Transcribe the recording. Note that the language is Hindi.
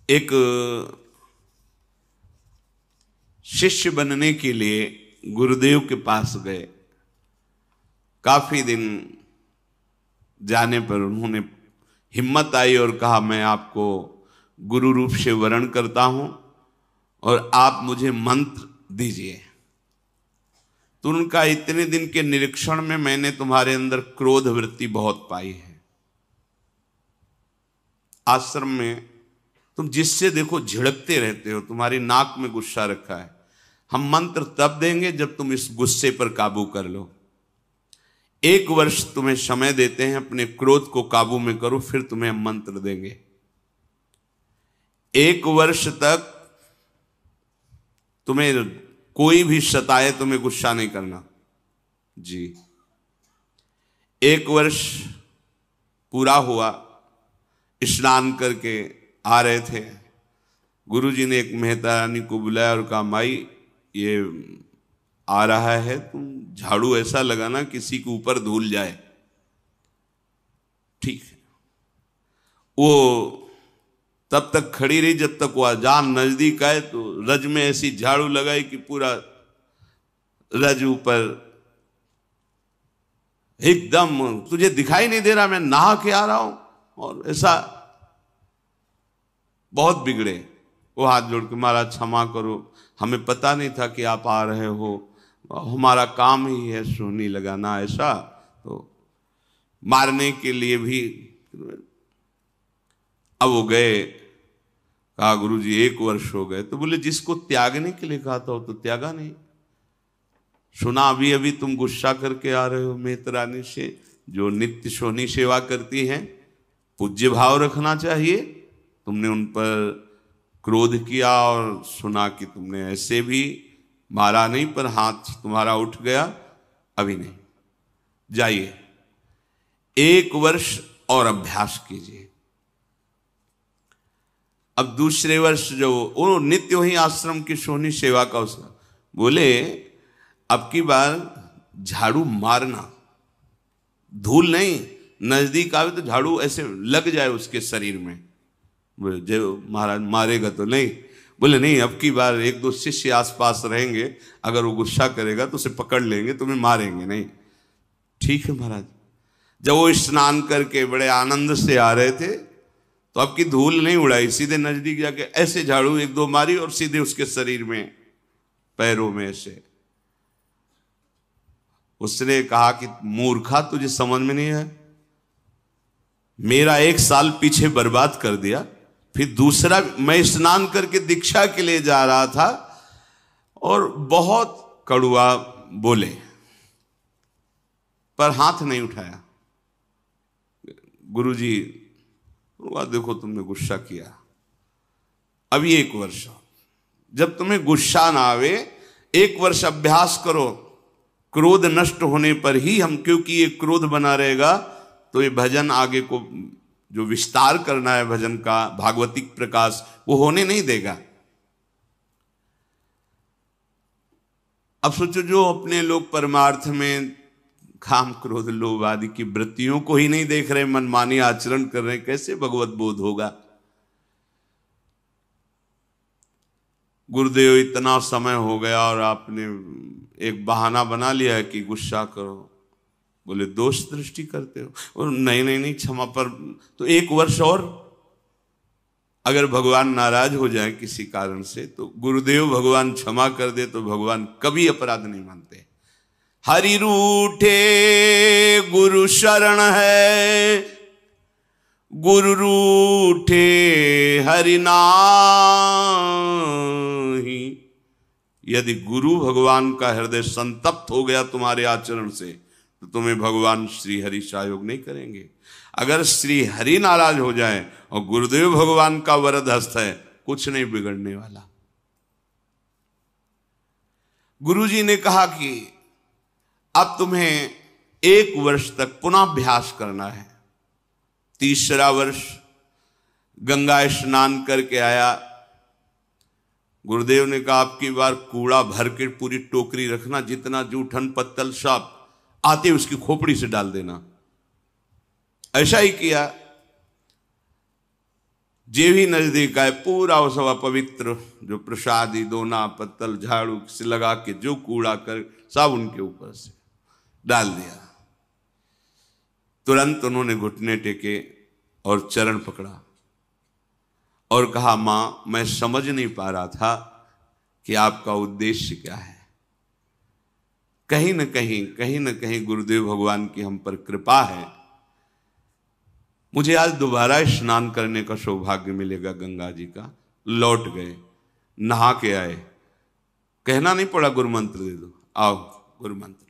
एक शिष्य बनने के लिए गुरुदेव के पास गए। काफी दिन जाने पर उन्होंने हिम्मत आई और कहा, मैं आपको गुरु रूप से वरण करता हूं और आप मुझे मंत्र दीजिए। तो उनका, इतने दिन के निरीक्षण में मैंने तुम्हारे अंदर क्रोध वृत्ति बहुत पाई है। आश्रम में तुम जिससे देखो झिड़कते रहते हो, तुम्हारी नाक में गुस्सा रखा है। हम मंत्र तब देंगे जब तुम इस गुस्से पर काबू कर लो। 1 वर्ष तुम्हें समय देते हैं, अपने क्रोध को काबू में करो, फिर तुम्हें हम मंत्र देंगे। 1 वर्ष तक तुम्हें कोई भी सताए, तुम्हें गुस्सा नहीं करना जी। 1 वर्ष पूरा हुआ, स्नान करके आ रहे थे। गुरुजी ने एक मेहता रानी को बुलाया और कहा, माई ये आ रहा है, तुम झाड़ू ऐसा लगाना किसी के ऊपर धूल जाए। ठीक है। वो तब तक खड़ी रही जब तक वो अजान नजदीक आए, तो रज में ऐसी झाड़ू लगाई कि पूरा रज ऊपर एकदम, तुझे दिखाई नहीं दे रहा मैं नहा के आ रहा हूं। और ऐसा बहुत बिगड़े। वो हाथ जोड़ के, महाराज क्षमा करो, हमें पता नहीं था कि आप आ रहे हो, हमारा काम ही है सोनी लगाना। ऐसा तो मारने के लिए भी। अब वो गए, कहा गुरुजी 1 वर्ष हो गए। तो बोले, जिसको त्यागने के लिए कहा था वो तो त्यागा नहीं। सुना अभी अभी तुम गुस्सा करके आ रहे हो मेहतरानी से, जो नित्य सोनी सेवा करती हैं। पूज्य भाव रखना चाहिए। तुमने उन पर क्रोध किया और सुना कि तुमने ऐसे भी मारा नहीं, पर हाथ तुम्हारा उठ गया, अभी नहीं। जाइए 1 वर्ष और अभ्यास कीजिए। अब दूसरे वर्ष जो वो नित्य वही आश्रम की सोनी सेवा का उसका बोले, अब की बार झाड़ू मारना, धूल नहीं, नजदीक आवे तो झाड़ू ऐसे लग जाए उसके शरीर में। बोले, जो महाराज मारेगा तो नहीं। बोले नहीं, अब की बार 1-2 शिष्य आसपास रहेंगे, अगर वो गुस्सा करेगा तो उसे पकड़ लेंगे, तुम्हें मारेंगे नहीं। ठीक है महाराज। जब वो स्नान करके बड़े आनंद से आ रहे थे, तो अब की धूल नहीं उड़ाई, सीधे नजदीक जाके ऐसे झाड़ू 1-2 मारी और सीधे उसके शरीर में, पैरों में ऐसे। उसने कहा कि मूर्खा, तुझे समझ में नहीं है, मेरा 1 साल पीछे बर्बाद कर दिया। फिर दूसरा, मैं स्नान करके दीक्षा के लिए जा रहा था और बहुत कड़ुआ बोले, पर हाथ नहीं उठाया। गुरुजी, देखो तुमने गुस्सा किया, अभी 1 वर्ष, जब तुम्हें गुस्सा ना आवे 1 वर्ष अभ्यास करो। क्रोध नष्ट होने पर ही हम, क्योंकि ये क्रोध बना रहेगा तो ये भजन आगे को जो विस्तार करना है भजन का, भागवतिक प्रकाश, वो होने नहीं देगा। अब सोचो, जो अपने लोग परमार्थ में काम क्रोध लोभ आदि की वृत्तियों को ही नहीं देख रहे, मनमानी आचरण कर रहे, कैसे भगवत बोध होगा। गुरुदेव, इतना समय हो गया और आपने एक बहाना बना लिया है कि गुस्सा करो। बोले, दोष दृष्टि करते हो। और नहीं क्षमा, पर तो 1 वर्ष और, अगर भगवान नाराज हो जाए किसी कारण से, तो गुरुदेव भगवान क्षमा कर दे तो भगवान कभी अपराध नहीं मानते। हरि रूठे गुरु शरण है, गुरु रूठे हरि नाहि। यदि गुरु भगवान का हृदय संतप्त हो गया तुम्हारे आचरण से, तो तुम्हें भगवान श्री हरि सहयोग नहीं करेंगे। अगर श्री हरि नाराज हो जाए और गुरुदेव भगवान का वरद हस्त है, कुछ नहीं बिगड़ने वाला। गुरुजी ने कहा कि अब तुम्हें 1 वर्ष तक पुनः अभ्यास करना है। तीसरा वर्ष गंगा स्नान करके आया। गुरुदेव ने कहा, आपकी बार कूड़ा भर के पूरी टोकरी रखना, जितना जूठन पत्तल सब आते उसकी खोपड़ी से डाल देना। ऐसा ही किया। जे भी नजदीक आए पूरा वो सब पवित्र जो प्रसादी दोना पत्तल झाड़ू से लगा के जो कूड़ा कर सब उनके ऊपर से डाल दिया। तुरंत उन्होंने घुटने टेके और चरण पकड़ा और कहा, मां मैं समझ नहीं पा रहा था कि आपका उद्देश्य क्या है। कहीं न कहीं गुरुदेव भगवान की हम पर कृपा है, मुझे आज दोबारा स्नान करने का सौभाग्य मिलेगा गंगा जी का। लौट गए, नहा के आए, कहना नहीं पड़ा गुरु मंत्र दे दो, आओ गुरु मंत्र